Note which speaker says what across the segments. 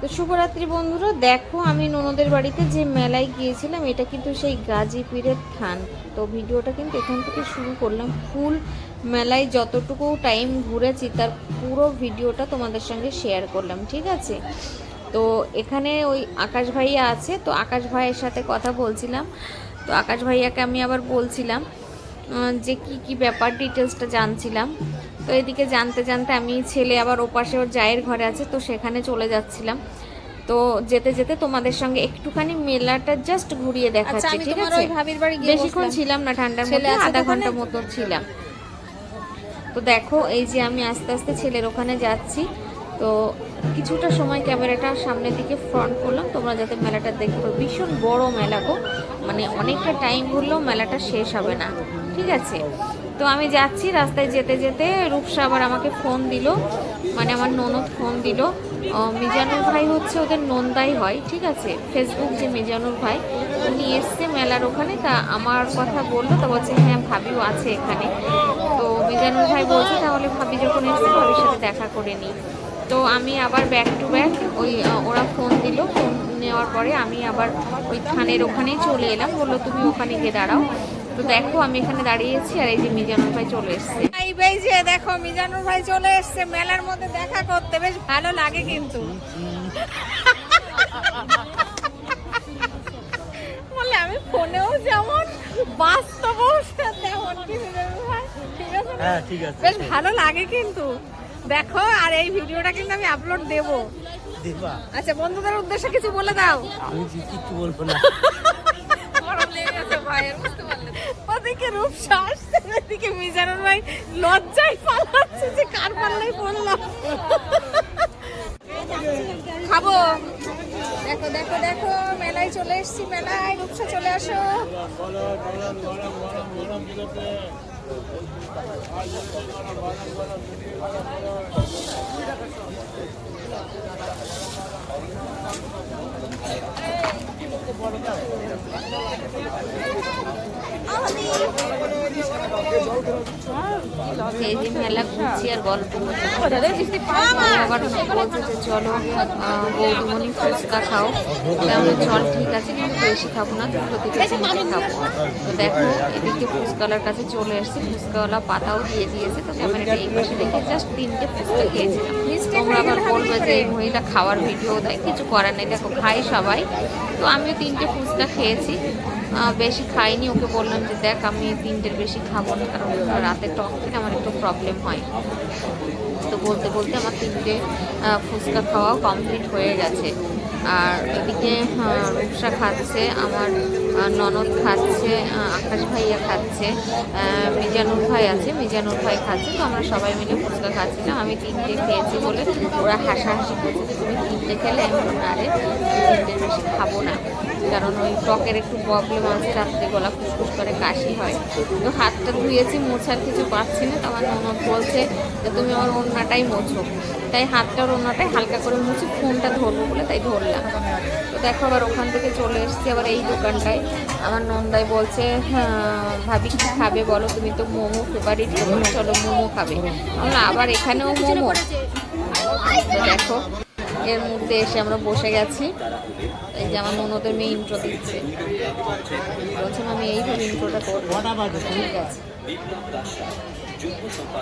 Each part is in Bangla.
Speaker 1: তো শুভরাত্রি বন্ধুরা, দেখো আমি ননদের বাড়িতে যে মেলায় গিয়েছিলাম, এটা কিন্তু সেই গাজী পীরের থান। তো ভিডিওটা কিন্তু এখান থেকে শুরু করলাম। ফুল মেলায় যতটুকু টাইম ঘুরেছি তার পুরো ভিডিওটা তোমাদের সঙ্গে শেয়ার করলাম, ঠিক আছে? তো এখানে ওই আকাশ ভাইয়া আছে, তো আকাশ ভাইয়ের সাথে কথা বলছিলাম। তো আকাশ ভাইয়াকে আমি আবার বলছিলাম যে কি কি ব্যাপার, ডিটেলসটা জানছিলাম। তো এদিকে জানতে জানতে আমি ছেলে আবার ওপাশে ওর জায়ের ঘরে আছে, তো সেখানে চলে যাচ্ছিলাম। তো যেতে যেতে তোমাদের সঙ্গে একটুখানি মেলাটা জাস্ট ঘুরিয়ে দেখাচ্ছি, ঠিক আছে? বেশিক্ষণ ছিলাম না, ঠান্ডার মধ্যে আধা ঘন্টা মতো ছিলাম। তো দেখো এই যে আমি আস্তে আস্তে ছেলের ওখানে যাচ্ছি। তো কিছুটা সময় ক্যামেরাটা সামনের দিকে ফ্রন্ট করলাম তোমরা যাতে মেলাটা দেখতে পারো। ভীষণ বড় মেলা গো, মানে অনেকটা টাইম ঘুরলেও মেলাটা শেষ হবে না, ঠিক আছে? তো আমি যাচ্ছি, রাস্তায় যেতে যেতে রূপসা আবার আমাকে ফোন দিল, মানে আমার ননদ ফোন দিল। মিজানুর ভাই হচ্ছে ওদের নন্দাই হয়, ঠিক আছে? ফেসবুক যে মিজানুর ভাই, উনি এসছে মেলার ওখানে। তা আমার কথা বললো, তো বলছে হ্যাঁ ভাবিও আছে এখানে। তো মিজানুর ভাই বলছে তাহলে ভাবি যখন এসছে ভাবির সাথে দেখা করে নিই। তো আমি আবার ব্যাক টু ব্যাক ওই ওরা ফোন দিল, ফোন নেওয়ার পরে আমি আবার ওই থানের ওখানেই চলে এলাম। বললো তুমি ওখানে গিয়ে দাঁড়াও। তো দেখো আমি এখানে দাঁড়িয়েছি, আর এই যে মিজানুর ভাই চলে এসছে।
Speaker 2: এই যে দেখো মিজানুর ভাই চলে এসছে মেলার মধ্যে দেখা করতে, বেশ ভালো লাগে কিন্তু। বলে আমি ফোনেও যেমন বাস্তবেও তেমন কি মিজানুর ভাই, ঠিক আছে?
Speaker 3: হ্যাঁ ঠিক আছে,
Speaker 2: বেশ ভালো লাগে কিন্তু। দেখো আর এই ভিডিওটা কিন্তু আমি আপলোড দেব।
Speaker 3: দিবা?
Speaker 2: আচ্ছা বন্ধুদের উদ্দেশ্যে কিছু বলে দাও।
Speaker 3: আমি কিছু বলবো না।
Speaker 2: ওদিকে রূপসা আসছে, ওদিকে মিজানুর ভাই লজ্জায় পালাচ্ছে যে কার পাল্লাই পড়লাম। খাবো। দেখো দেখো দেখো মেলায় চলে এসছি, মেলায়। রূপসা চলে আসো।
Speaker 1: এই যে মেলা ঘুরছি আর গল্প করছি। আবার বলছে যে চলো বৌদিমণি ফুচকা খাও। আমরা চল ঠিক আছে, কিন্তু বেশি খাবো না, দুটো থেকে তিনটে খাবো। তো দেখো এদিকে ফুচকাওয়ালার কাছে চলে এসেছি, ফুচকাওয়ালা পাতাও দিয়ে দিয়েছে। তো ক্যামেরাটা এই পাশে রেখে জাস্ট 3টে ফুচকা খেয়েছিলাম। তোমরা আবার বলবে যে এই মহিলা খাওয়ার ভিডিও দেয়, কিছু করার নেই, দেখো খাই সবাই। তো আমিও 3টে ফুচকা খেয়েছি, বেশি খাইনি। ওকে বললাম যে দেখ আমি 3টের বেশি খাবো না, কারণ রাতে টক খেলে আমার একটু প্রবলেম হয়। তো বলতে বলতে আমার 3টে ফুচকা খাওয়াও কমপ্লিট হয়ে গেছে। আর এদিকে রূপসা খাচ্ছে, আমার ননদ খাচ্ছে, আকাশ ভাইয়া খাচ্ছে, মিজানুর ভাই আছে, মিজানুর ভাই খাচ্ছে। তো আমরা সবাই মিলে ফুচকা খাচ্ছিলাম। আমি 3টে খেয়েছি বলে ওরা হাসাহাসি করছে যে তুমি 3টে খেলে। আমি না রে, 3টের বেশি খাবো না, কারণ ওই টকের একটু প্রবলেম আছে, রাত্রে গলা ফুসফুস করে কাশি হয়। তো হাতটা ধুয়েছি, মোছার কিছু পাচ্ছি না। তো আমার ননদ বলছে যে তুমি আমার ওড়নাটাই মোছো। তাই হাতটার ওড়নাটাই হালকা করে মুছি, ফোনটা ধরবো বলে তাই ধরলাম। তো দেখো আবার ওখান থেকে চলে এসেছি আবার এই দোকানটায়। আমার নন্দাই বলছে ভাবি কি খাবে বলো, তুমি তো মোমো ফেভারিট, চলো মোমো খাবে। আমরা আবার এখানেও মোমো। তো দেখো এর মধ্যে এসে আমরা বসে গেছি। এই যে আমার ননদের মেয়ে ইন্ট্রো দিচ্ছে, বলছেন আমি এইভাবে ইন্ট্রোটা করবো, ঠিক আছে?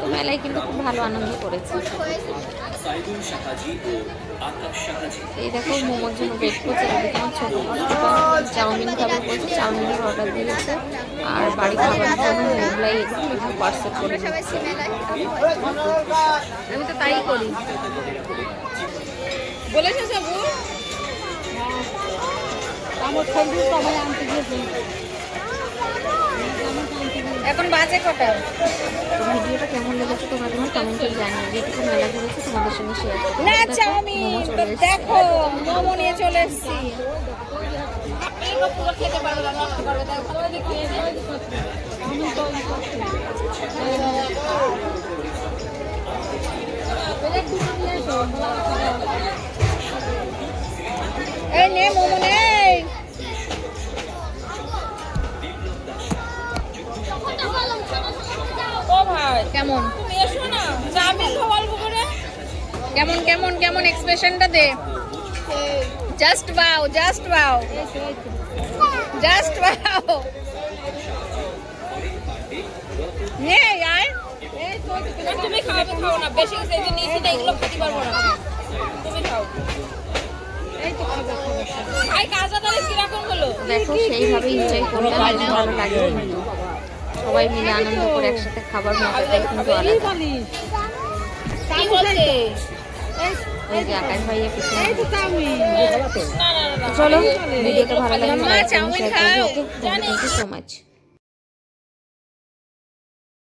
Speaker 1: তো মেলায় কিন্তু খুব ভালো আনন্দ করেছি। এই দেখো মোমোর জন্য ওয়েট করছে। এদিকে আমার ছোটো চাউমিন খাবে বলছে, চাউমিনের অর্ডার দিয়েছে। আর বাড়ি খাবার জন্য মোগলাই এগুলো একটু পার্সেল করে দিচ্ছে।
Speaker 2: আমি তো তাই করি। বলেছো সবু এখন বাজে কটা?
Speaker 1: তো ভিডিওটা কেমন লেগেছে তোমরা তোমার কমেন্টে জানিয়ে, যেটুকু মেলা ঘুরেছে তোমাদের সঙ্গে শেয়ার করবো।
Speaker 2: না চাউমিন তো দেখো মোমো নিয়ে চলে এসেছি। খেতে পারবে না, নষ্ট করবে, এই নে মোমো নেই। ও ভাই কেমন, তুমি এসো না, চাউমিন খাও অল্প করে। কেমন কেমন কেমন এক্সপ্রেশনটা দে। জাস্ট বাও জাস্ট বাও জাস্ট বাও নে यार তুমি খাও না বেশি এই যে নিচে না এগুলো খেতে পারবো না তুমি খাও এই তো খাবো ভাই কাজা তাহলে কি রকম হলো
Speaker 1: দেখো সেইভাবে এনজয় করলে বেশ ভালো লাগে কিন্তু সবাই মিলে আনন্দ করে একসাথে খাবার মজাটাই কিন্তু আলাদা।
Speaker 2: কি বলছে
Speaker 1: এই যে আকাশ ভাইয়া পিছনে
Speaker 2: না না না
Speaker 1: চলো ভিডিওটা ভালো লাগলে
Speaker 2: মাম্মা,
Speaker 1: লাইক করুন
Speaker 2: চাউমিন
Speaker 1: শেয়ার
Speaker 2: খাও।
Speaker 1: করুন। Thank you so much.